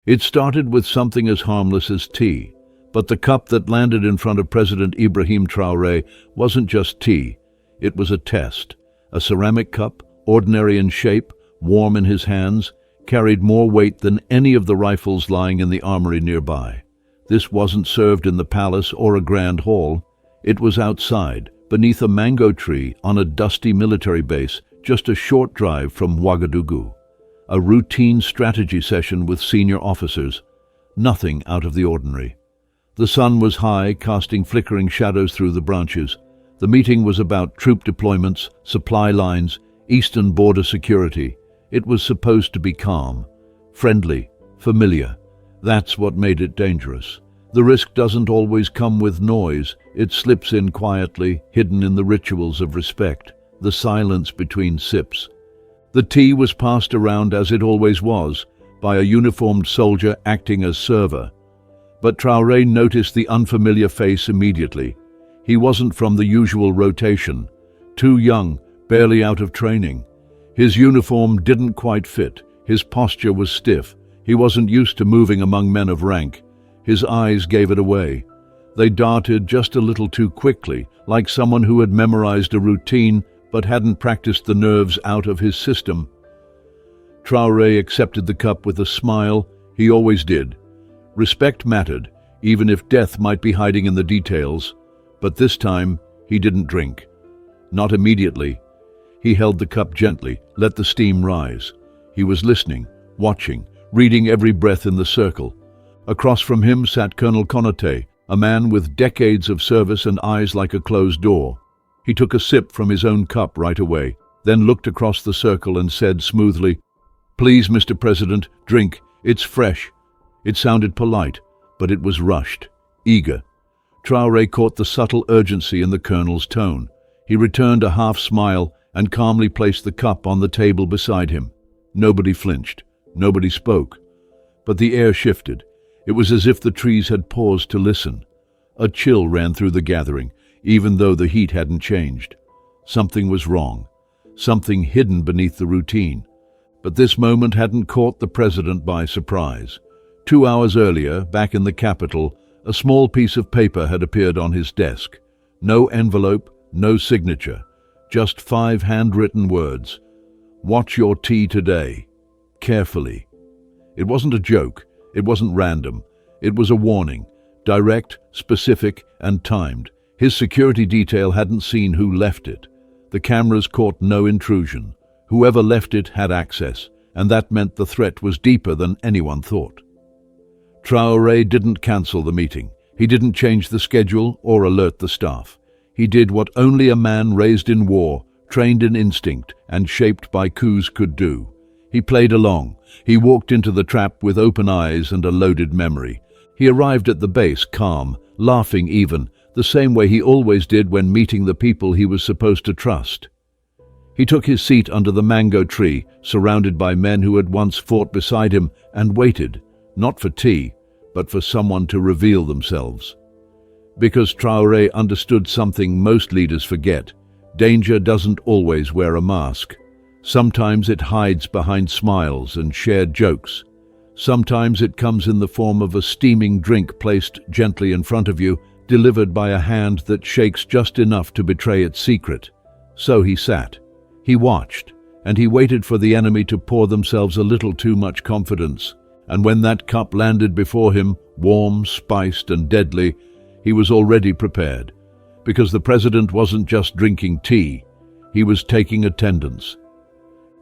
It started with something as harmless as tea, but the cup that landed in front of President Ibrahim Traoré wasn't just tea. It was a test. A ceramic cup, ordinary in shape, warm in his hands, carried more weight than any of the rifles lying in the armory nearby. This wasn't served in the palace or a grand hall. It was outside, beneath a mango tree on a dusty military base, just a short drive from Ouagadougou. A routine strategy session with senior officers. Nothing out of the ordinary. The sun was high, casting flickering shadows through the branches. The meeting was about troop deployments, supply lines, eastern border security. It was supposed to be calm, friendly, familiar. That's what made it dangerous. The risk doesn't always come with noise. It slips in quietly, hidden in the rituals of respect, the silence between sips. The tea was passed around as it always was, by a uniformed soldier acting as server. But Traoré noticed the unfamiliar face immediately. He wasn't from the usual rotation. Too young, barely out of training. His uniform didn't quite fit. His posture was stiff. He wasn't used to moving among men of rank. His eyes gave it away. They darted just a little too quickly, like someone who had memorized a routine but hadn't practiced the nerves out of his system. Traoré accepted the cup with a smile. He always did. Respect mattered, even if death might be hiding in the details. But this time, he didn't drink. Not immediately. He held the cup gently, let the steam rise. He was listening, watching, reading every breath in the circle. Across from him sat Colonel Konaté, a man with decades of service and eyes like a closed door. He took a sip from his own cup right away, then looked across the circle and said smoothly, "Please, Mr. President, drink. It's fresh." It sounded polite, but it was rushed, eager. Traoré caught the subtle urgency in the colonel's tone. He returned a half smile and calmly placed the cup on the table beside him. Nobody flinched. Nobody spoke. But the air shifted. It was as if the trees had paused to listen. A chill ran through the gathering, even though the heat hadn't changed. Something was wrong. Something hidden beneath the routine. But this moment hadn't caught the president by surprise. 2 hours earlier, back in the capital, a small piece of paper had appeared on his desk. No envelope, no signature. Just 5 handwritten words. "Watch your tea today. Carefully." It wasn't a joke. It wasn't random. It was a warning. Direct, specific, and timed. His security detail hadn't seen who left it. The cameras caught no intrusion. Whoever left it had access, and that meant the threat was deeper than anyone thought. Traoré didn't cancel the meeting. He didn't change the schedule or alert the staff. He did what only a man raised in war, trained in instinct, and shaped by coups could do. He played along. He walked into the trap with open eyes and a loaded memory. He arrived at the base calm, laughing even, the same way he always did when meeting the people he was supposed to trust. He took his seat under the mango tree, surrounded by men who had once fought beside him, and waited, not for tea, but for someone to reveal themselves. Because Traoré understood something most leaders forget. Danger doesn't always wear a mask. Sometimes it hides behind smiles and shared jokes. Sometimes it comes in the form of a steaming drink placed gently in front of you, delivered by a hand that shakes just enough to betray its secret. So he sat. He watched, and he waited for the enemy to pour themselves a little too much confidence. And when that cup landed before him, warm, spiced, and deadly, he was already prepared. Because the president wasn't just drinking tea, he was taking attendance.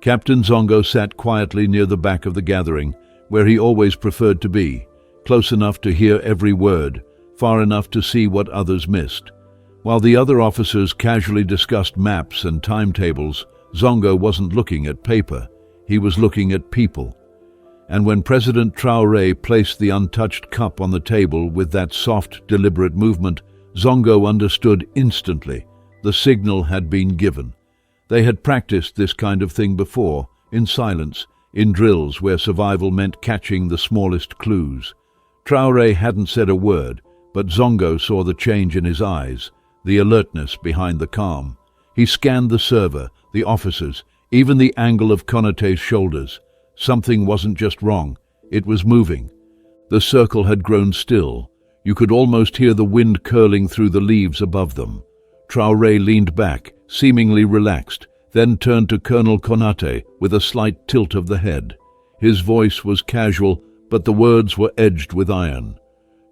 Captain Zongo sat quietly near the back of the gathering, where he always preferred to be, close enough to hear every word, far enough to see what others missed. While the other officers casually discussed maps and timetables, Zongo wasn't looking at paper. He was looking at people. And when President Traoré placed the untouched cup on the table with that soft, deliberate movement, Zongo understood instantly. The signal had been given. They had practiced this kind of thing before, in silence, in drills where survival meant catching the smallest clues. Traoré hadn't said a word, but Zongo saw the change in his eyes, the alertness behind the calm. He scanned the server, the officers, even the angle of Konaté's shoulders. Something wasn't just wrong, It was moving. The circle had grown still. You could almost hear the wind curling through the leaves above them. Traoré leaned back, seemingly relaxed, then turned to Colonel Konate with a slight tilt of the head. His voice was casual, but the words were edged with iron.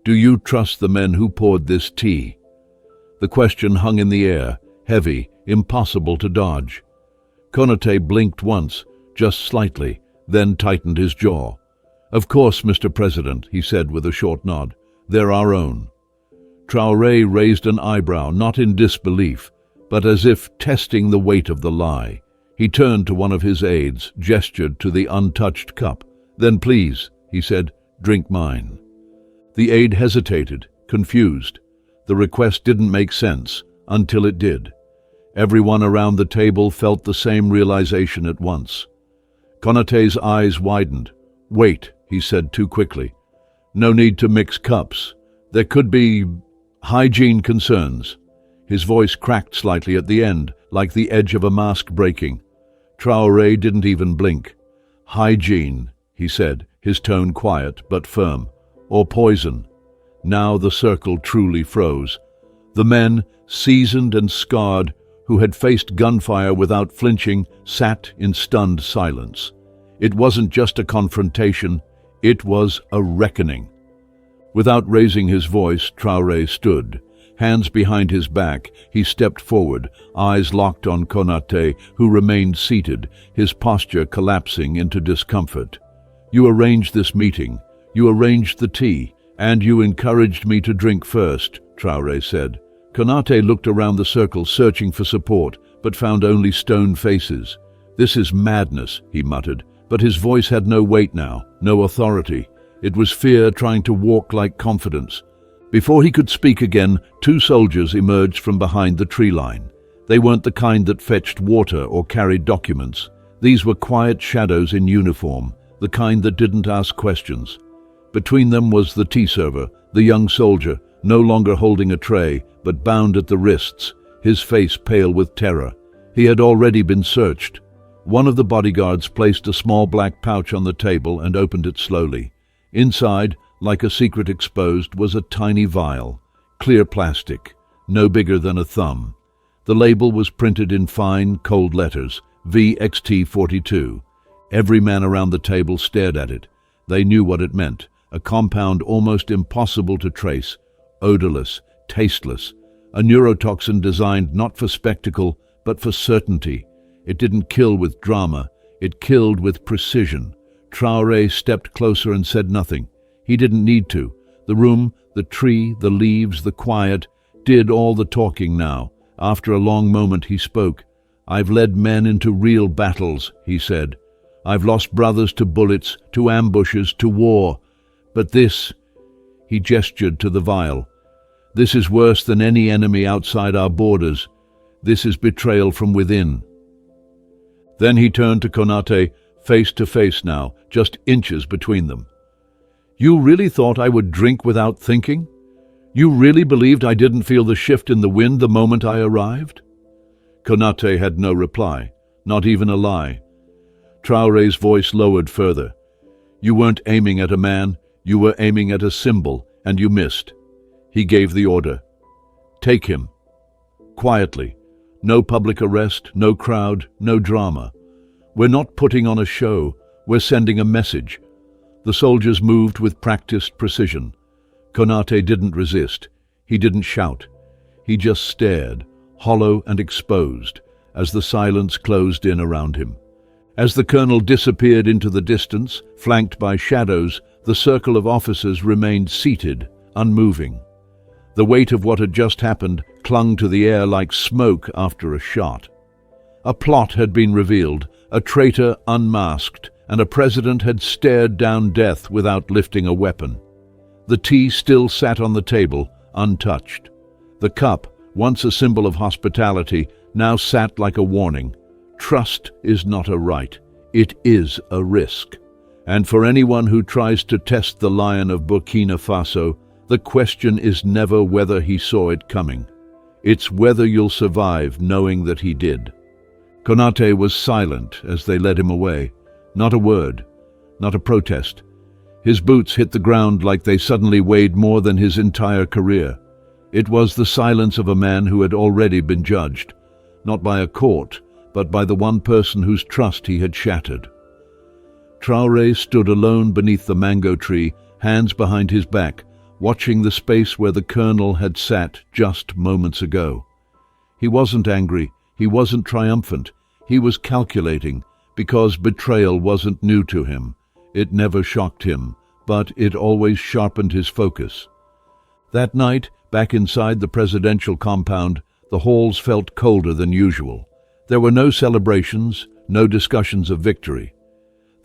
"Do you trust the men who poured this tea?" The question hung in the air, heavy, impossible to dodge. Konate blinked once, just slightly, then tightened his jaw. "Of course, Mr. President," he said with a short nod. "They're our own." Traoré raised an eyebrow, not in disbelief, but as if testing the weight of the lie. He turned to one of his aides, gestured to the untouched cup. "Then please," he said, "drink mine." The aide hesitated, confused. The request didn't make sense, until it did. Everyone around the table felt the same realization at once. Konate's eyes widened. "Wait," he said too quickly. "No need to mix cups. There could be hygiene concerns." His voice cracked slightly at the end, like the edge of a mask breaking. Traoré didn't even blink. "Hygiene," he said, his tone quiet but firm. "Or poison." Now the circle truly froze. The men, seasoned and scarred, who had faced gunfire without flinching, sat in stunned silence. It wasn't just a confrontation, it was a reckoning. Without raising his voice, Traoré stood. Hands behind his back, he stepped forward, eyes locked on Konate, who remained seated, his posture collapsing into discomfort. "You arranged this meeting, you arranged the tea, and you encouraged me to drink first," Traoré said. Konate looked around the circle, searching for support, but found only stone faces. "This is madness," he muttered, but his voice had no weight now, no authority. It was fear trying to walk like confidence. Before he could speak again, two soldiers emerged from behind the tree line. They weren't the kind that fetched water or carried documents. These were quiet shadows in uniform, the kind that didn't ask questions. Between them was the tea server, the young soldier, no longer holding a tray, but bound at the wrists, his face pale with terror. He had already been searched. One of the bodyguards placed a small black pouch on the table and opened it slowly. Inside, like a secret exposed, was a tiny vial, clear plastic, no bigger than a thumb. The label was printed in fine, cold letters, VXT42. Every man around the table stared at it. They knew what it meant, a compound almost impossible to trace, odorless, tasteless, a neurotoxin designed not for spectacle, but for certainty. It didn't kill with drama, it killed with precision. Traoré stepped closer and said nothing. He didn't need to. The room, the tree, the leaves, the quiet, did all the talking now. After a long moment he spoke. "I've led men into real battles," he said. "I've lost brothers to bullets, to ambushes, to war. But this," he gestured to the vial, "this is worse than any enemy outside our borders. This is betrayal from within." Then he turned to Konate, face to face now, just inches between them. "You really thought I would drink without thinking? You really believed I didn't feel the shift in the wind the moment I arrived?" Konate had no reply, not even a lie. Traoré's voice lowered further. "You weren't aiming at a man, you were aiming at a symbol, and you missed." He gave the order. "Take him." Quietly. No public arrest, no crowd, no drama. "We're not putting on a show, we're sending a message." The soldiers moved with practiced precision. Konate didn't resist. He didn't shout. He just stared, hollow and exposed, as the silence closed in around him. As the colonel disappeared into the distance, flanked by shadows, the circle of officers remained seated, unmoving. The weight of what had just happened clung to the air like smoke after a shot. A plot had been revealed, a traitor unmasked, and a president had stared down death without lifting a weapon. The tea still sat on the table, untouched. The cup, once a symbol of hospitality, now sat like a warning. Trust is not a right, it is a risk. And for anyone who tries to test the lion of Burkina Faso, the question is never whether he saw it coming. It's whether you'll survive knowing that he did. Konate was silent as they led him away. Not a word, not a protest. His boots hit the ground like they suddenly weighed more than his entire career. It was the silence of a man who had already been judged, not by a court, but by the one person whose trust he had shattered. Traoré stood alone beneath the mango tree, hands behind his back, watching the space where the colonel had sat just moments ago. He wasn't angry, he wasn't triumphant, he was calculating, because betrayal wasn't new to him. It never shocked him, but it always sharpened his focus. That night, back inside the presidential compound, the halls felt colder than usual. There were no celebrations, no discussions of victory.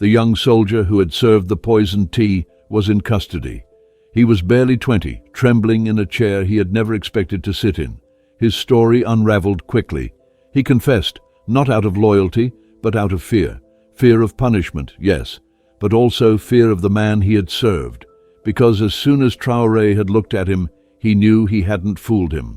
The young soldier who had served the poisoned tea was in custody. He was barely 20, trembling in a chair he had never expected to sit in. His story unraveled quickly. He confessed, not out of loyalty, but out of fear. Fear of punishment, yes, but also fear of the man he had served. Because as soon as Traoré had looked at him, he knew he hadn't fooled him.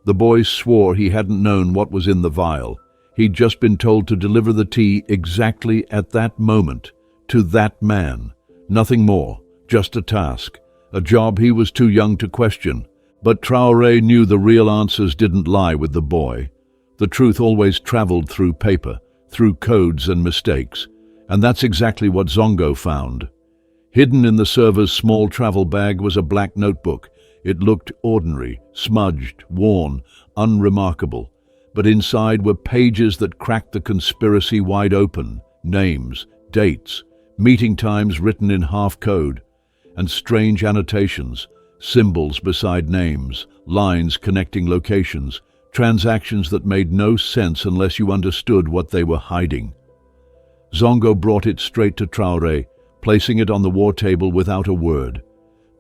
The boy swore he hadn't known what was in the vial. He'd just been told to deliver the tea exactly at that moment, to that man. Nothing more, just a task, a job he was too young to question. But Traoré knew the real answers didn't lie with the boy. The truth always traveled through paper, through codes and mistakes, and that's exactly what Zongo found. Hidden in the server's small travel bag was a black notebook. It looked ordinary, smudged, worn, unremarkable. But inside were pages that cracked the conspiracy wide open. Names, dates, meeting times written in half-code, and strange annotations, symbols beside names, lines connecting locations, transactions that made no sense unless you understood what they were hiding. Zongo brought it straight to Traoré, placing it on the war table without a word.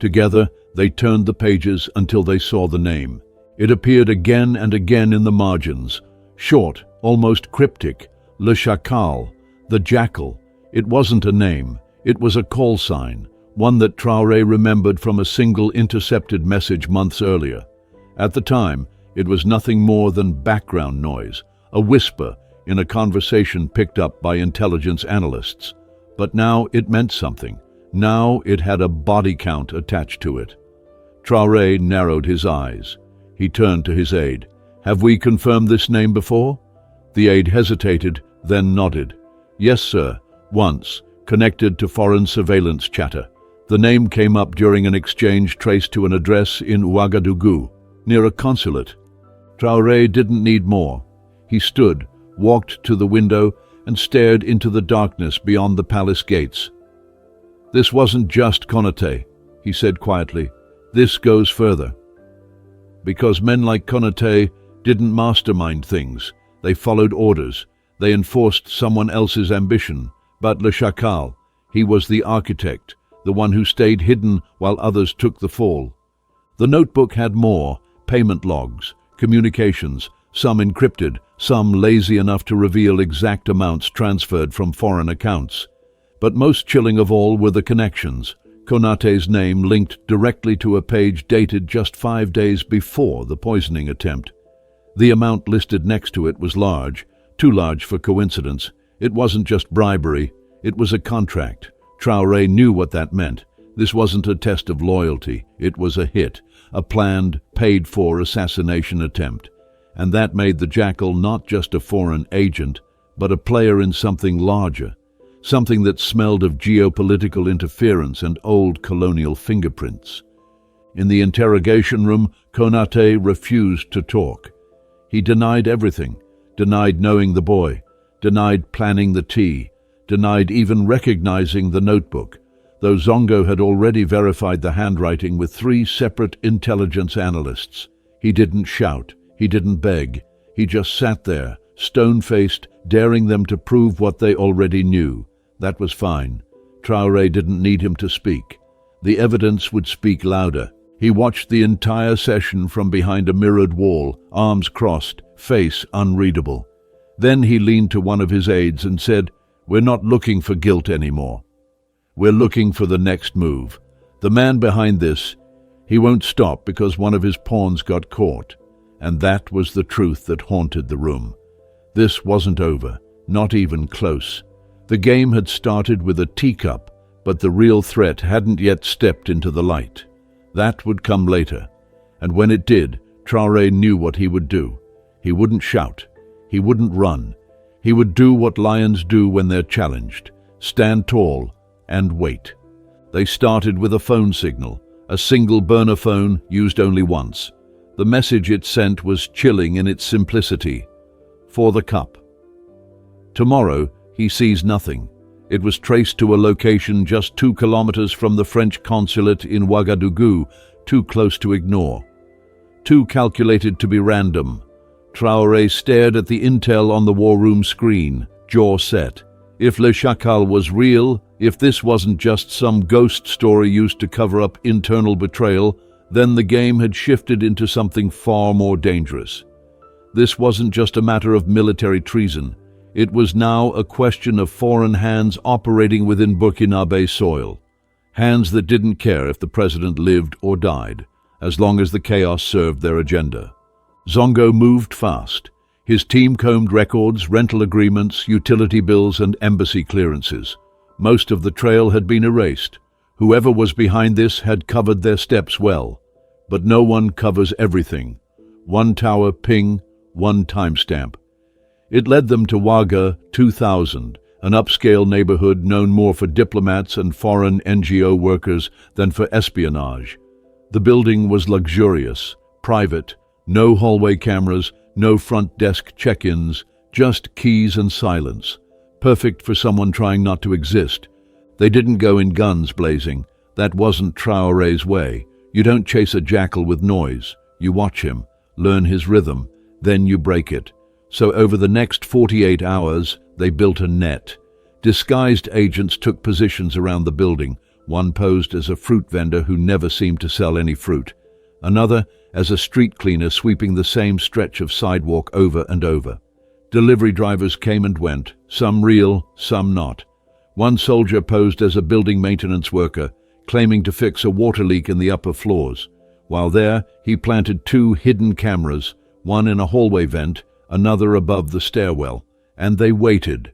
Together, they turned the pages until they saw the name. It appeared again and again in the margins. Short, almost cryptic. Le Chacal, the jackal. It wasn't a name. It was a call sign, one that Traoré remembered from a single intercepted message months earlier. At the time, it was nothing more than background noise, a whisper in a conversation picked up by intelligence analysts. But now it meant something. Now it had a body count attached to it. Traoré narrowed his eyes. He turned to his aide. "Have we confirmed this name before?" The aide hesitated, then nodded. "Yes, sir. Once, connected to foreign surveillance chatter. The name came up during an exchange traced to an address in Ouagadougou, near a consulate." Traoré didn't need more. He stood, walked to the window, and stared into the darkness beyond the palace gates. "This wasn't just Konaté," he said quietly. "This goes further. Because men like Konaté didn't mastermind things. They followed orders. They enforced someone else's ambition. But Le Chacal, he was the architect, the one who stayed hidden while others took the fall." The notebook had more: payment logs, communications, some encrypted, some lazy enough to reveal exact amounts transferred from foreign accounts. But most chilling of all were the connections. Konaté's name linked directly to a page dated just 5 days before the poisoning attempt. The amount listed next to it was large, too large for coincidence. It wasn't just bribery, it was a contract. Traoré knew what that meant. This wasn't a test of loyalty, it was a hit, a planned, paid-for assassination attempt. And that made the jackal not just a foreign agent, but a player in something larger. Something that smelled of geopolitical interference and old colonial fingerprints. In the interrogation room, Konaté refused to talk. He denied everything, denied knowing the boy, denied planning the tea, denied even recognizing the notebook, though Zongo had already verified the handwriting with 3 separate intelligence analysts. He didn't shout, he didn't beg, he just sat there, stone-faced, daring them to prove what they already knew. That was fine. Traoré didn't need him to speak. The evidence would speak louder. He watched the entire session from behind a mirrored wall, arms crossed, face unreadable. Then he leaned to one of his aides and said, "We're not looking for guilt anymore. We're looking for the next move. The man behind this, he won't stop because one of his pawns got caught." And that was the truth that haunted the room. This wasn't over, not even close. The game had started with a teacup, But the real threat hadn't yet stepped into the light. That would come later. And when it did, Traoré knew what he would do. He wouldn't shout. He wouldn't run. He would do what lions do when they're challenged. Stand tall and wait. They started with a phone signal, a single burner phone used only once. The message it sent was chilling in its simplicity. For the cup. Tomorrow, he sees nothing. It was traced to a location just 2 kilometers from the French consulate in Ouagadougou, too close to ignore. Too calculated to be random. Traoré stared at the intel on the war room screen, jaw set. If Le Chacal was real, if this wasn't just some ghost story used to cover up internal betrayal, then the game had shifted into something far more dangerous. This wasn't just a matter of military treason. It was now a question of foreign hands operating within Burkinabe soil. Hands that didn't care if the president lived or died, as long as the chaos served their agenda. Zongo moved fast. His team combed records, rental agreements, utility bills, and embassy clearances. Most of the trail had been erased. Whoever was behind this had covered their steps well. But no one covers everything. One tower ping, one timestamp. It led them to Ouaga 2000, an upscale neighborhood known more for diplomats and foreign NGO workers than for espionage. The building was luxurious, private, no hallway cameras, no front desk check-ins, just keys and silence. Perfect for someone trying not to exist. They didn't go in guns blazing. That wasn't Traoré's way. You don't chase a jackal with noise. You watch him, learn his rhythm, then you break it. So over the next 48 hours, they built a net. Disguised agents took positions around the building. One posed as a fruit vendor who never seemed to sell any fruit. Another as a street cleaner sweeping the same stretch of sidewalk over and over. Delivery drivers came and went, some real, some not. One soldier posed as a building maintenance worker, claiming to fix a water leak in the upper floors. While there, he planted 2 hidden cameras, one in a hallway vent, another above the stairwell, and they waited.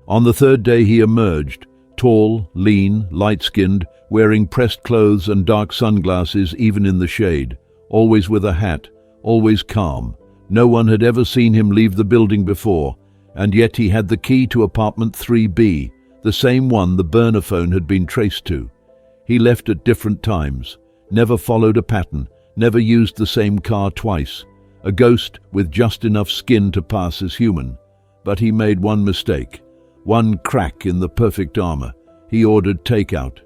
On the 3rd day he emerged, tall, lean, light-skinned, wearing pressed clothes and dark sunglasses even in the shade, always with a hat, always calm. No one had ever seen him leave the building before, and yet he had the key to apartment 3B, the same one the burner phone had been traced to. He left at different times, never followed a pattern, never used the same car twice. A ghost with just enough skin to pass as human. But he made one mistake, one crack in the perfect armor. He ordered takeout.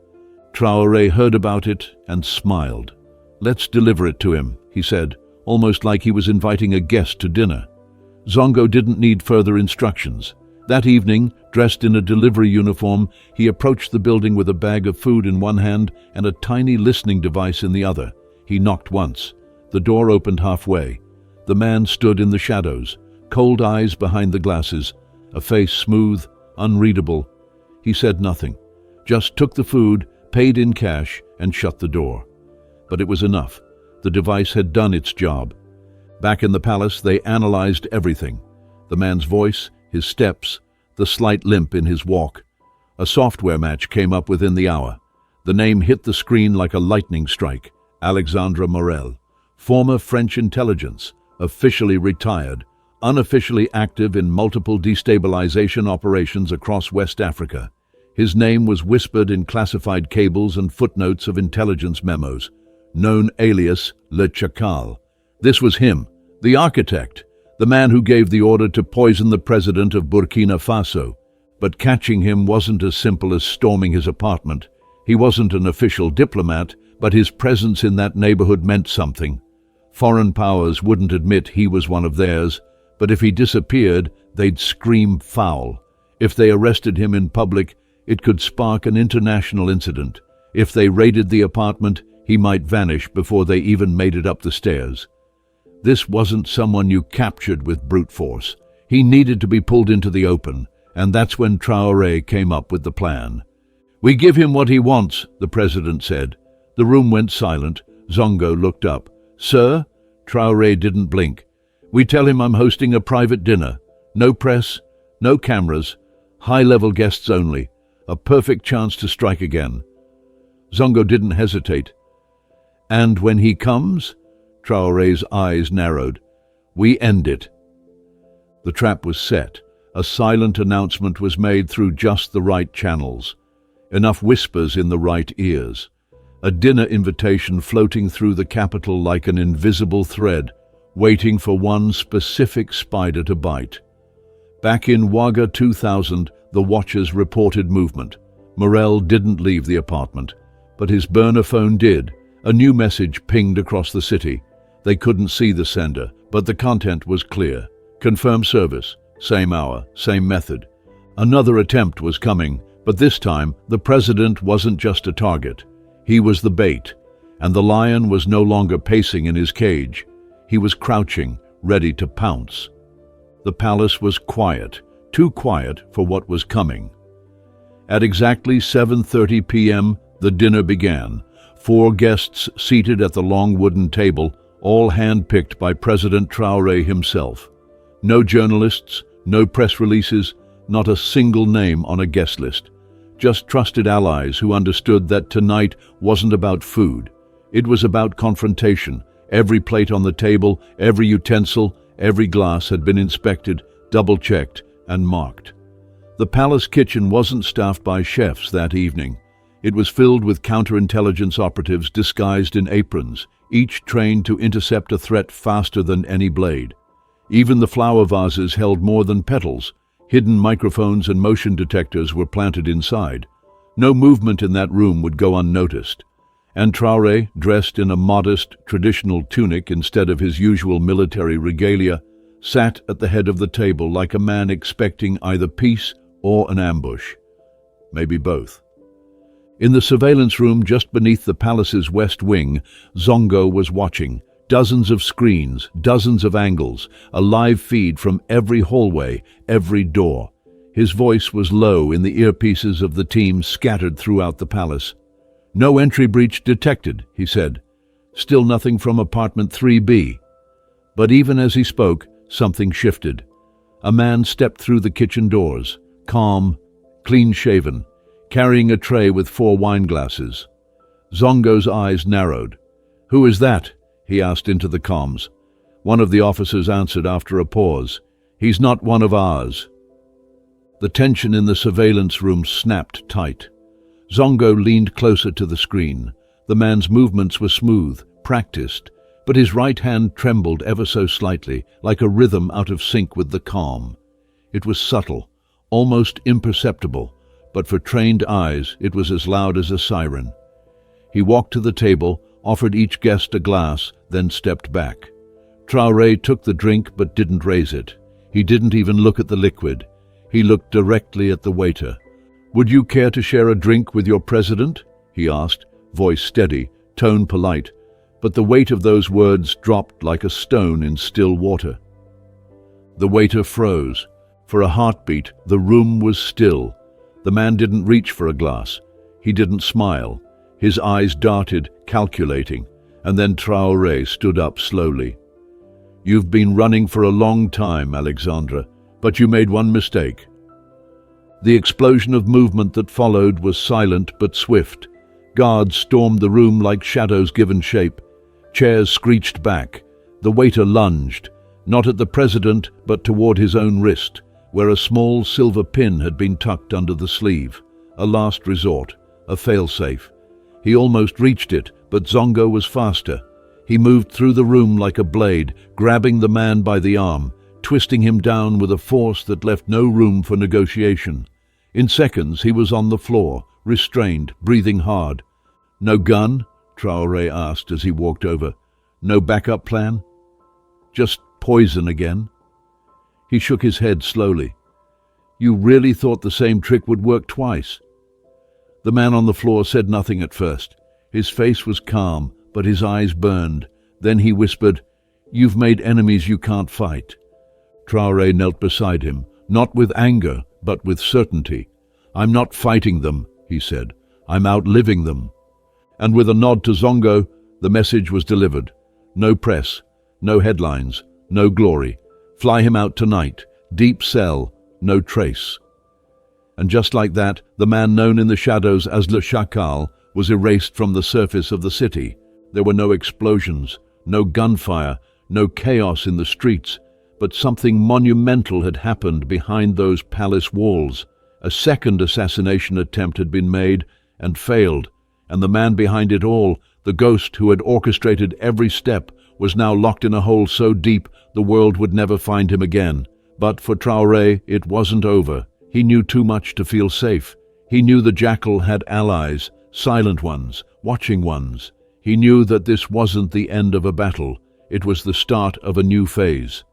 Traoré heard about it and smiled. "Let's deliver it to him," he said, almost like he was inviting a guest to dinner. Zongo didn't need further instructions. That evening, dressed in a delivery uniform, he approached the building with a bag of food in one hand and a tiny listening device in the other. He knocked once. The door opened halfway. The man stood in the shadows, cold eyes behind the glasses, a face smooth, unreadable. He said nothing, just took the food, paid in cash, and shut the door. But it was enough. The device had done its job. Back in the palace, they analyzed everything. The man's voice, his steps, the slight limp in his walk. A software match came up within the hour. The name hit the screen like a lightning strike. Alexandre Morel, former French intelligence, officially retired, unofficially active in multiple destabilization operations across West Africa. His name was whispered in classified cables and footnotes of intelligence memos, known alias Le Chacal. This was him, the architect, the man who gave the order to poison the president of Burkina Faso. But catching him wasn't as simple as storming his apartment. He wasn't an official diplomat, but his presence in that neighborhood meant something. Foreign powers wouldn't admit he was one of theirs, but if he disappeared, they'd scream foul. If they arrested him in public, it could spark an international incident. If they raided the apartment, he might vanish before they even made it up the stairs. This wasn't someone you captured with brute force. He needed to be pulled into the open, and that's when Traoré came up with the plan. "We give him what he wants," the president said. The room went silent. Zongo looked up. "Sir?" Traoré didn't blink. "We tell him I'm hosting a private dinner. No press, no cameras, high-level guests only. a perfect chance to strike again. Zongo didn't hesitate. "And when he comes?" Traoré's eyes narrowed. "We end it." The trap was set. A silent announcement was made through just the right channels. Enough whispers in the right ears. A dinner invitation floating through the capital like an invisible thread, waiting for one specific spider to bite. Back in Wagga 2000, the watchers reported movement. Morel didn't leave the apartment, but his burner phone did. A new message pinged across the city. They couldn't see the sender, but the content was clear. Confirm service, same hour, same method. Another attempt was coming, but this time the president wasn't just a target. He was the bait, and the lion was no longer pacing in his cage. He was crouching, ready to pounce. The palace was quiet, too quiet for what was coming. At exactly 7:30 p.m., the dinner began. 4 guests seated at the long wooden table, all hand-picked by President Traoré himself. No journalists, no press releases, not a single name on a guest list. Just trusted allies who understood that tonight wasn't about food. It was about confrontation. Every plate on the table, every utensil, every glass had been inspected, double-checked, and marked. The palace kitchen wasn't staffed by chefs that evening. It was filled with counterintelligence operatives disguised in aprons, each trained to intercept a threat faster than any blade. Even the flower vases held more than petals. Hidden microphones and motion detectors were planted inside. No movement in that room would go unnoticed. And Traoré, dressed in a modest, traditional tunic instead of his usual military regalia, sat at the head of the table like a man expecting either peace or an ambush. Maybe both. In the surveillance room just beneath the palace's west wing, Zongo was watching. Dozens of screens, dozens of angles, a live feed from every hallway, every door. His voice was low in the earpieces of the team scattered throughout the palace. "No entry breach detected," he said. "Still nothing from apartment 3B. But even as he spoke, something shifted. A man stepped through the kitchen doors, calm, clean-shaven, carrying a tray with 4 wine glasses. Zongo's eyes narrowed. "Who is that?" he asked into the comms. One of the officers answered after a pause. "He's not one of ours." The tension in the surveillance room snapped tight. Zongo leaned closer to the screen. The man's movements were smooth, practiced, but his right hand trembled ever so slightly, like a rhythm out of sync with the calm. It was subtle, almost imperceptible, but for trained eyes it was as loud as a siren. He walked to the table, offered each guest a glass, then stepped back. Traoré took the drink but didn't raise it. He didn't even look at the liquid. He looked directly at the waiter. "Would you care to share a drink with your president?" he asked, voice steady, tone polite, but the weight of those words dropped like a stone in still water. The waiter froze. For a heartbeat, the room was still. The man didn't reach for a glass. He didn't smile. His eyes darted, calculating, and then Traoré stood up slowly. "You've been running for a long time, Alexandra, but you made one mistake." The explosion of movement that followed was silent but swift. Guards stormed the room like shadows given shape. Chairs screeched back. The waiter lunged, not at the president but toward his own wrist, where a small silver pin had been tucked under the sleeve. A last resort, a failsafe. He almost reached it, but Zongo was faster. He moved through the room like a blade, grabbing the man by the arm, twisting him down with a force that left no room for negotiation. In seconds, he was on the floor, restrained, breathing hard. "No gun?" Traoré asked as he walked over. "No backup plan? Just poison again?" He shook his head slowly. "You really thought the same trick would work twice?" The man on the floor said nothing at first. His face was calm, but his eyes burned. Then he whispered, "You've made enemies you can't fight." Traoré knelt beside him, not with anger, but with certainty. "I'm not fighting them," he said. "I'm outliving them." And with a nod to Zongo, the message was delivered. No press, no headlines, no glory. Fly him out tonight. Deep cell, no trace. And just like that, the man known in the shadows as Le Chacal was erased from the surface of the city. There were no explosions, no gunfire, no chaos in the streets, but something monumental had happened behind those palace walls. A second assassination attempt had been made and failed, and the man behind it all, the ghost who had orchestrated every step, was now locked in a hole so deep the world would never find him again. But for Traoré, it wasn't over. He knew too much to feel safe. He knew the jackal had allies, silent ones, watching ones. He knew that this wasn't the end of a battle. It was the start of a new phase.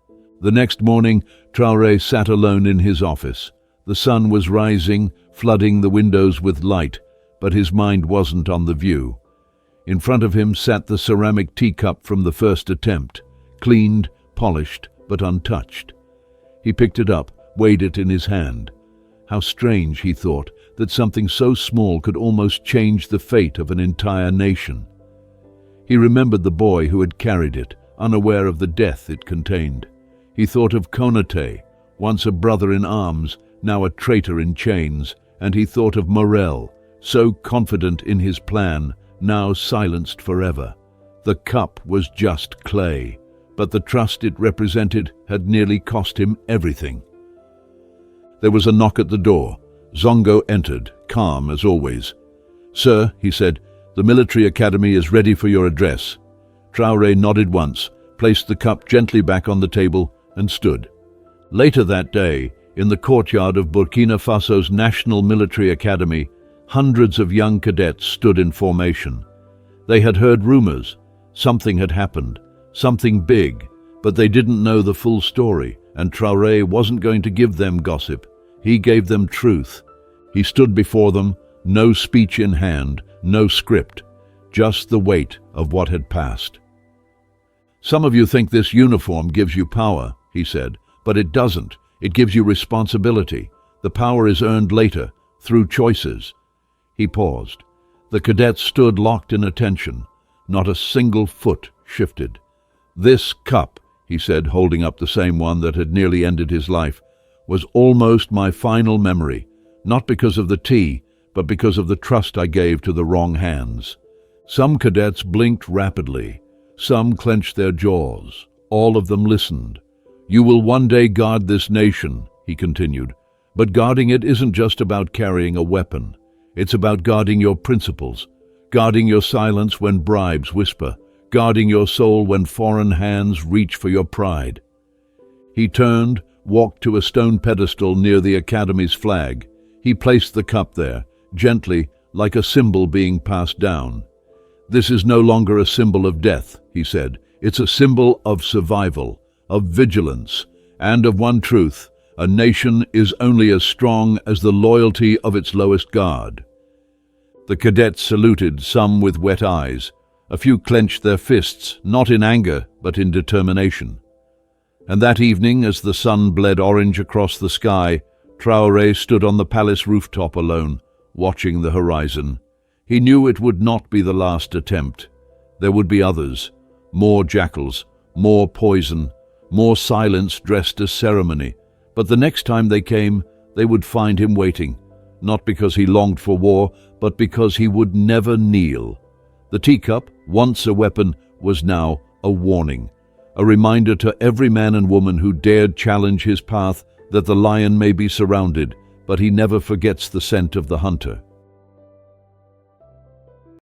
The next morning, Traoré sat alone in his office. The sun was rising, flooding the windows with light, but his mind wasn't on the view. In front of him sat the ceramic teacup from the first attempt, cleaned, polished, but untouched. He picked it up, weighed it in his hand. How strange, he thought, that something so small could almost change the fate of an entire nation. He remembered the boy who had carried it, unaware of the death it contained. He thought of Konaté, once a brother in arms, now a traitor in chains, and he thought of Morel, so confident in his plan, now silenced forever. The cup was just clay, but the trust it represented had nearly cost him everything. There was a knock at the door. Zongo entered, calm as always. "Sir," he said, "the military academy is ready for your address." Traoré nodded once, placed the cup gently back on the table, and stood. Later that day, in the courtyard of Burkina Faso's National Military Academy, hundreds of young cadets stood in formation. They had heard rumors. Something had happened, something big, but they didn't know the full story, and Traoré wasn't going to give them gossip. He gave them truth. He stood before them, no speech in hand, no script, just the weight of what had passed. "Some of you think this uniform gives you power," he said, "but it doesn't. It gives you responsibility. The power is earned later, through choices." He paused. The cadets stood locked in attention. Not a single foot shifted. "This cup," he said, holding up the same one that had nearly ended his life, "was almost my final memory, not because of the tea, but because of the trust I gave to the wrong hands." Some cadets blinked rapidly. Some clenched their jaws. All of them listened. "You will one day guard this nation," he continued, "but guarding it isn't just about carrying a weapon. It's about guarding your principles, guarding your silence when bribes whisper, guarding your soul when foreign hands reach for your pride." He turned, walked to a stone pedestal near the Academy's flag. He placed the cup there, gently, like a symbol being passed down. "This is no longer a symbol of death," he said. "It's a symbol of survival, of vigilance, and of one truth: a nation is only as strong as the loyalty of its lowest guard." The cadets saluted, some with wet eyes. A few clenched their fists, not in anger, but in determination. And that evening, as the sun bled orange across the sky, Traoré stood on the palace rooftop alone, watching the horizon. He knew it would not be the last attempt. There would be others, more jackals, more poison, more silence dressed as ceremony. But the next time they came, they would find him waiting, not because he longed for war, but because he would never kneel. The teacup, once a weapon, was now a warning, a reminder to every man and woman who dared challenge his path that the lion may be surrounded, but he never forgets the scent of the hunter.